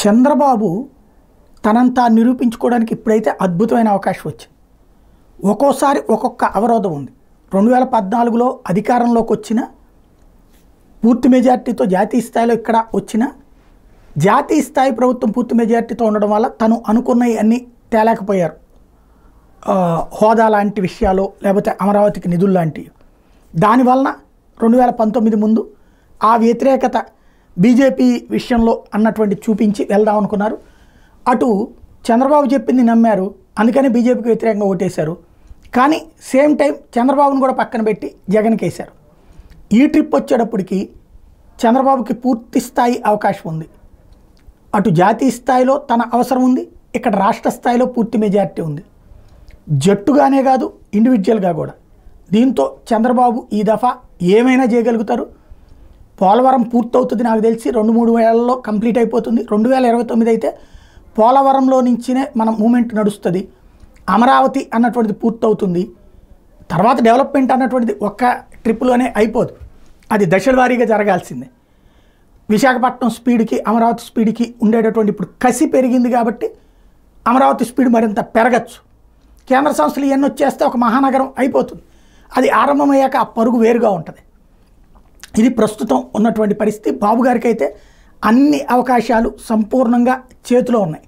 చంద్రబాబు తనంతా నిరూపించుకోవడానికి ఇప్పుడైతే అద్భుతమైన అవకాశం వచ్చింది. ఒక్కోసారి ఒక్కొక్క అవరోధం ఉంది. 2014లో అధికారంలోకి వచ్చిన పూర్తి మెజార్టీతో జాతీయ స్థాయిలో ఇక్కడ వచ్చిన జాతీయ స్థాయి ప్రభుత్వం పూర్తి మెజార్టీతో ఉండడం వల్ల తను అనుకున్నవి అన్నీ తేలేకపోయారు. హోదా లాంటి విషయాలు లేకపోతే అమరావతికి నిధులు లాంటివి. దానివలన 2019 ముందు ఆ వ్యతిరేకత బీజేపీ విషయంలో అన్నటువంటి చూపించి వెళ్దాం అనుకున్నారు. అటు చంద్రబాబు చెప్పింది నమ్మారు, అందుకని బీజేపీకి వ్యతిరేకంగా ఓటేశారు. కానీ సేమ్ టైం చంద్రబాబును కూడా పక్కన పెట్టి జగన్కి వేశారు. ఈ ట్రిప్ వచ్చేటప్పటికి చంద్రబాబుకి పూర్తి స్థాయి అవకాశం ఉంది. అటు జాతీయ స్థాయిలో తన అవసరం ఉంది, ఇక్కడ రాష్ట్ర స్థాయిలో పూర్తి మెజారిటీ ఉంది. జట్టుగానే కాదు, ఇండివిజువల్గా కూడా. దీంతో చంద్రబాబు ఈ దఫా ఏమైనా చేయగలుగుతారు. పోలవరం పూర్తవుతుంది, నాకు తెలిసి 2-3 వేళల్లో కంప్లీట్ అయిపోతుంది. 2029 అయితే పోలవరంలో నుంచినే మన మూమెంట్ నడుస్తుంది. అమరావతి అన్నటువంటిది పూర్తవుతుంది. తర్వాత డెవలప్మెంట్ అన్నటువంటిది ఒక్క ట్రిప్లోనే అయిపోదు, అది దశల వారీగా జరగాల్సిందే. విశాఖపట్నం స్పీడ్కి అమరావతి స్పీడ్కి ఉండేటటువంటి ఇప్పుడు కసి పెరిగింది కాబట్టి అమరావతి స్పీడ్ మరింత పెరగచ్చు. కేంద్ర సంస్థలు ఇవన్నీ వచ్చేస్తే ఒక మహానగరం అయిపోతుంది. అది ఆరంభమయ్యాక ఆ పరుగు వేరుగా ఉంటుంది. ఇది ప్రస్తుతం ఉన్నటువంటి పరిస్థితి. బాబు గారికి అయితే అన్ని అవకాశాలు సంపూర్ణంగా చేతిలో ఉన్నాయి.